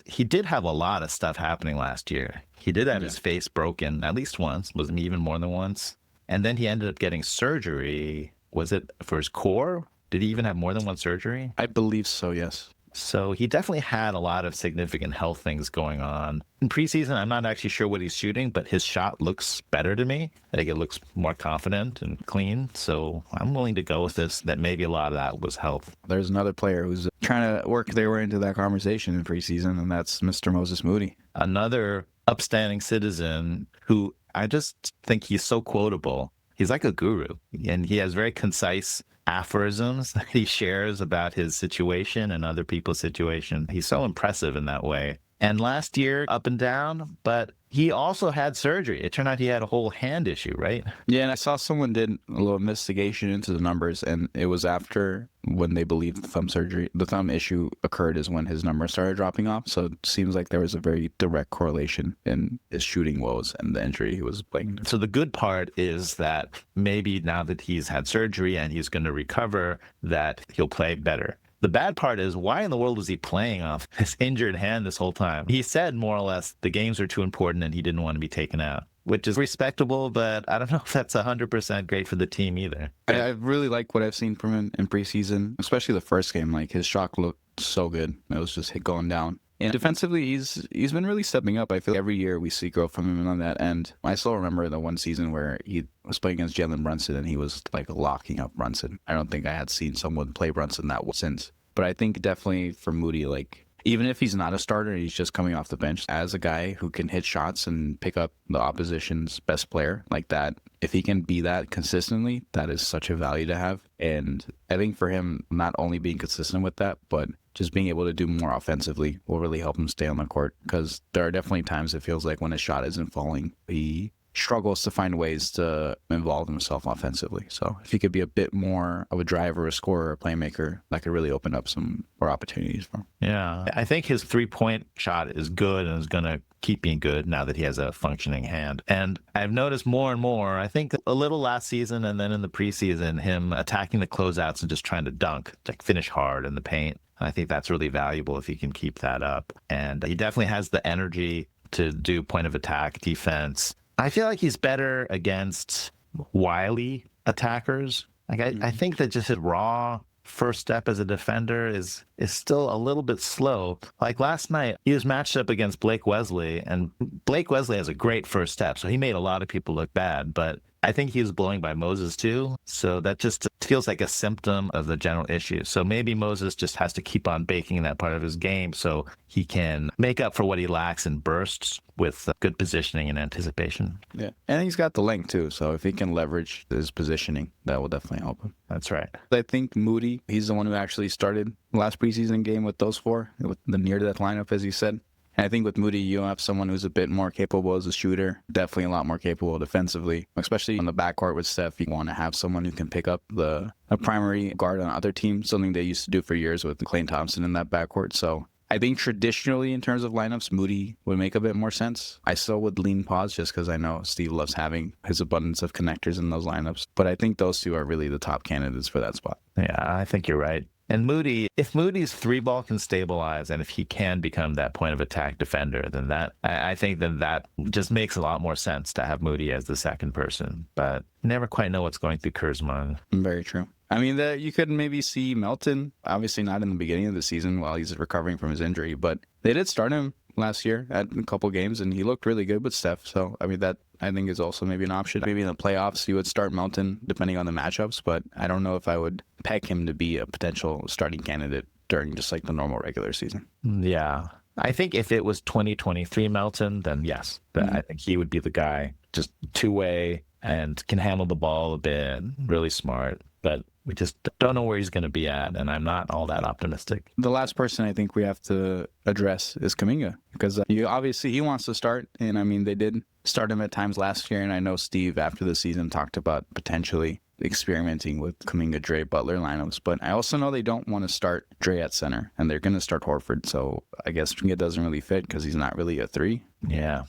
He did have a lot of stuff happening last year. He did have his face broken at least once, wasn't even more than once. And then he ended up getting surgery. Was it for his core? Did he even have more than one surgery? I believe so, yes. So he definitely had a lot of significant health things going on. In preseason, I'm not actually sure what he's shooting, but his shot looks better to me. I think it looks more confident and clean. So I'm willing to go with this, that maybe a lot of that was health. There's another player who's trying to work their way into that conversation in preseason, and that's Mr. Moses Moody. Another upstanding citizen who I just think he's so quotable. He's like a guru, and he has very concise aphorisms that he shares about his situation and other people's situation. He's so impressive in that way. And last year, up and down, but he also had surgery. It turned out he had a whole hand issue, right? Yeah, and I saw someone did a little investigation into the numbers, and it was after when they believed the thumb issue occurred is when his numbers started dropping off. So it seems like there was a very direct correlation in his shooting woes and the injury he was playing. So the good part is that maybe now that he's had surgery and he's going to recover, that he'll play better. The bad part is, why in the world was he playing off his injured hand this whole time? He said more or less the games are too important and he didn't want to be taken out, which is respectable, but I don't know if that's 100% great for the team either. I really like what I've seen from him in preseason, especially the first game. Like, his shot looked so good. It was just going down. And defensively, he's been really stepping up. I feel every year we see growth from him on that end. I still remember the one season where he was playing against Jalen Brunson and he was like locking up Brunson. I don't think I had seen someone play Brunson that well since. But I think definitely for Moody, like, even if he's not a starter, he's just coming off the bench as a guy who can hit shots and pick up the opposition's best player like that. If he can be that consistently, that is such a value to have. And I think for him, not only being consistent with that, but just being able to do more offensively will really help him stay on the court. Because there are definitely times it feels like when his shot isn't falling, he struggles to find ways to involve himself offensively. So if he could be a bit more of a driver, a scorer, a playmaker, that could really open up some more opportunities for him. Yeah, I think his three-point shot is good and is going to keep being good now that he has a functioning hand. And I've noticed more and more, I think a little last season and then in the preseason, him attacking the closeouts and just trying to dunk, like finish hard in the paint. I think that's really valuable if he can keep that up. And he definitely has the energy to do point of attack defense. I feel like he's better against wily attackers. Like I think that just his raw first step as a defender is still a little bit slow. Like last night, he was matched up against Blake Wesley, and Blake Wesley has a great first step, so he made a lot of people look bad. But I think he was blowing by Moses too. So that just feels like a symptom of the general issue. So maybe Moses just has to keep on baking that part of his game so he can make up for what he lacks in bursts with good positioning and anticipation. Yeah. And he's got the length too. So if he can leverage his positioning, that will definitely help him. That's right. I think Moody, he's the one who actually started the last preseason game with those four, with the near-death lineup, as you said. And I think with Moody, you have someone who's a bit more capable as a shooter, definitely a lot more capable defensively, especially on the backcourt with Steph. You want to have someone who can pick up a primary guard on other teams, something they used to do for years with Klay Thompson in that backcourt. So I think traditionally in terms of lineups, Moody would make a bit more sense. I still would lean Pods just because I know Steve loves having his abundance of connectors in those lineups. But I think those two are really the top candidates for that spot. Yeah, I think you're right. And Moody, if Moody's three ball can stabilize and if he can become that point of attack defender, then I think that just makes a lot more sense to have Moody as the second person. But you never quite know what's going through Kerr's mind. Very true. I mean, you could maybe see Melton, obviously not in the beginning of the season while he's recovering from his injury, but they did start him last year at a couple games, and he looked really good with Steph. So, I mean, that I think is also maybe an option. Maybe in the playoffs, you would start Melton depending on the matchups, but I don't know if I would peg him to be a potential starting candidate during just like the normal regular season. Yeah. I think if it was 2023 Melton, then yes, I think he would be the guy, just two-way and can handle the ball a bit, really smart. But we just don't know where he's going to be at, and I'm not all that optimistic. The last person I think we have to address is Kuminga, because obviously he wants to start, and I mean, they did start him at times last year, and I know Steve, after the season, talked about potentially experimenting with Kuminga, Dre, Butler lineups, but I also know they don't want to start Dre at center, and they're going to start Horford, so I guess Kuminga doesn't really fit because he's not really a three. Yeah.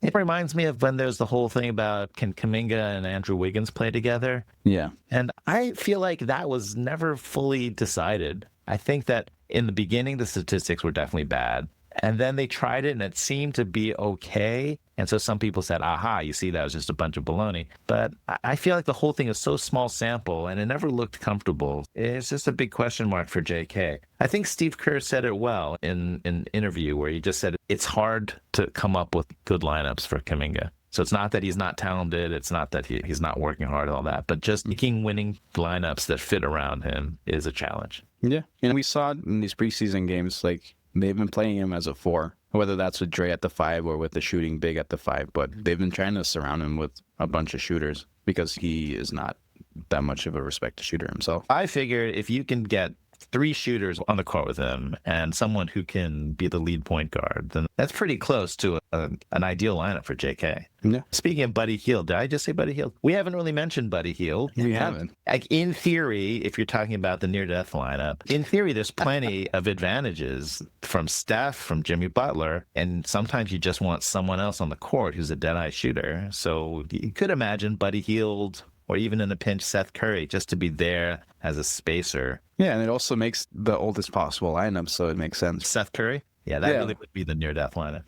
It reminds me of when there's the whole thing about can Kuminga and Andrew Wiggins play together? Yeah. And I feel like that was never fully decided. I think that in the beginning, the statistics were definitely bad. And then they tried it and it seemed to be okay. And so some people said, aha, you see, that was just a bunch of baloney. But I feel like the whole thing is so small sample and it never looked comfortable. It's just a big question mark for JK. I think Steve Kerr said it well in an interview where he just said it's hard to come up with good lineups for Kuminga. So it's not that he's not talented. It's not that he's not working hard, all that. But just making winning lineups that fit around him is a challenge. Yeah. And we saw in these preseason games, like, they've been playing him as a four, whether that's with Dre at the five or with the shooting big at the five. But they've been trying to surround him with a bunch of shooters because he is not that much of a respected shooter himself. I figured if you can get three shooters on the court with him and someone who can be the lead point guard, then that's pretty close to an ideal lineup for JK. Yeah. Speaking of Buddy Hield, did I just say Buddy Hield? We haven't really mentioned Buddy Hield. We haven't. Like in theory, if you're talking about the near-death lineup, in theory, there's plenty of advantages from Steph, from Jimmy Butler, and sometimes you just want someone else on the court who's a dead-eye shooter. So you could imagine Buddy Hield, or even in a pinch, Seth Curry, just to be there as a spacer. Yeah, and it also makes the oldest possible lineup, so it makes sense. Seth Curry? Yeah, that really would be the near-death lineup.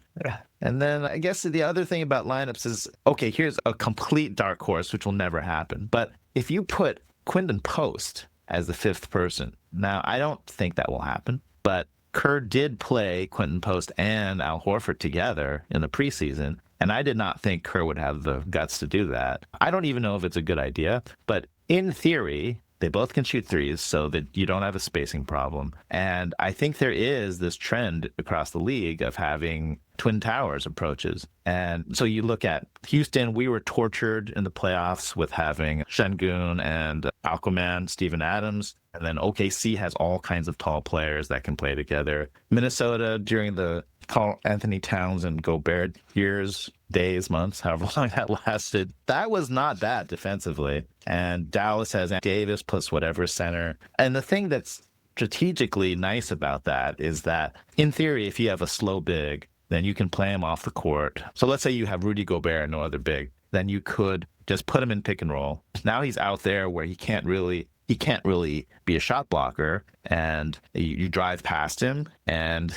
And then I guess the other thing about lineups is, okay, here's a complete dark horse, which will never happen. But if you put Quinten Post as the fifth person, now I don't think that will happen, but Kerr did play Quinten Post and Al Horford together in the preseason, and I did not think Kerr would have the guts to do that. I don't even know if it's a good idea, but in theory, they both can shoot threes so that you don't have a spacing problem. And I think there is this trend across the league of having Twin Towers approaches. And so you look at Houston, we were tortured in the playoffs with having Şengün and Aquaman, Steven Adams. And then OKC has all kinds of tall players that can play together. Minnesota, during the Karl Anthony Towns and Gobert years, days, months, however long that lasted, that was not bad defensively. And Dallas has Davis plus whatever center. And the thing that's strategically nice about that is that, in theory, if you have a slow big, then you can play him off the court. So let's say you have Rudy Gobert and no other big, then you could just put him in pick and roll. Now he's out there where he can't really be a shot blocker, and you drive past him, and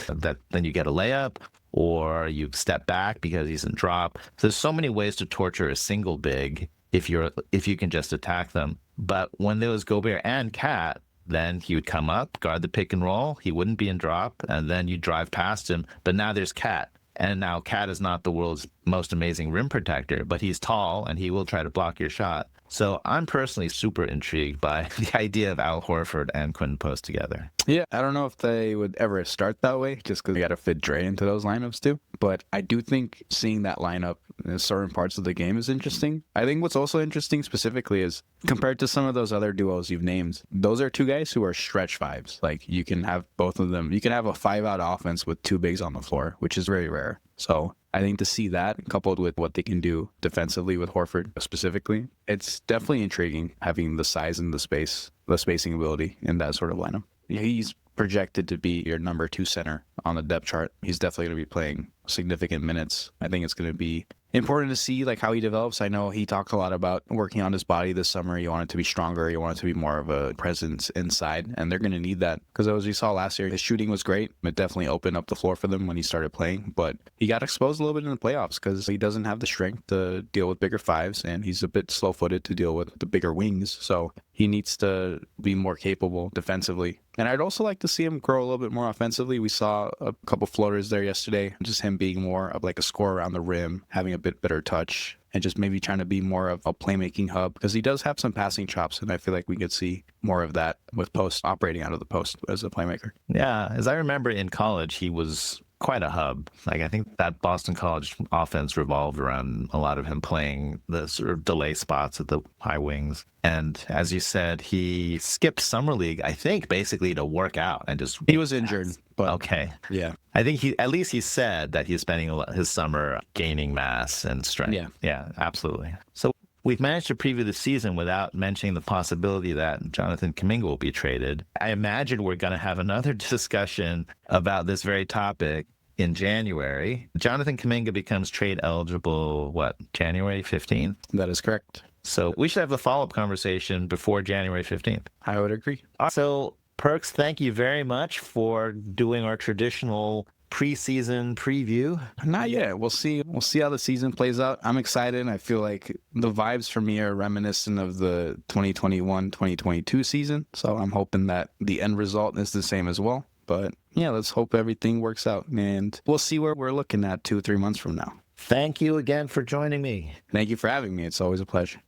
then you get a layup, or you step back because he's in drop. So there's so many ways to torture a single big if you can just attack them. But when there was Gobert and Cat, then he would come up, guard the pick and roll. He wouldn't be in drop, and then you drive past him. But now there's Cat, and now Cat is not the world's most amazing rim protector, but he's tall and he will try to block your shot. So I'm personally super intrigued by the idea of Al Horford and Quinten Post together. Yeah, I don't know if they would ever start that way, just because they got to fit Dre into those lineups too. But I do think seeing that lineup in certain parts of the game is interesting. I think what's also interesting specifically is compared to some of those other duos you've named, those are two guys who are stretch fives. Like you can have both of them. You can have a 5-out offense with two bigs on the floor, which is very rare. So I think to see that coupled with what they can do defensively with Horford specifically, it's definitely intriguing having the size and the spacing ability in that sort of lineup. He's projected to be your number 2 center on the depth chart. He's definitely going to be playing significant minutes. I think it's going to be important to see like how he develops. I know he talked a lot about working on his body this summer. You want it to be stronger. You want it to be more of a presence inside, and they're going to need that because as we saw last year, his shooting was great. It definitely opened up the floor for them when he started playing, but he got exposed a little bit in the playoffs because he doesn't have the strength to deal with bigger fives, and he's a bit slow-footed to deal with the bigger wings. So he needs to be more capable defensively. And I'd also like to see him grow a little bit more offensively. We saw a couple floaters there yesterday, just him being more of like a scorer around the rim, having a bit better touch, and just maybe trying to be more of a playmaking hub because he does have some passing chops, and I feel like we could see more of that with Post operating out of the post as a playmaker. Yeah, as I remember in college, he was quite a hub. Like I think that Boston College offense revolved around a lot of him playing the sort of delay spots at the high wings. And as you said, he skipped summer league, I think, basically to work out and just. He was injured, but okay. Yeah. I think he said that he's spending his summer gaining mass and strength. Yeah, absolutely. So we've managed to preview the season without mentioning the possibility that Jonathan Kuminga will be traded. I imagine we're going to have another discussion about this very topic in January. Jonathan Kuminga becomes trade eligible, January 15th? That is correct. So we should have a follow-up conversation before January 15th. I would agree. So, Perks, thank you very much for doing our traditional preseason preview. Not yet. We'll see how the season plays out. I'm excited. I feel like the vibes for me are reminiscent of the 2021-2022 season. So I'm hoping that the end result is the same as well. But yeah, let's hope everything works out. And we'll see where we're looking at 2 or 3 months from now. Thank you again for joining me. Thank you for having me. It's always a pleasure.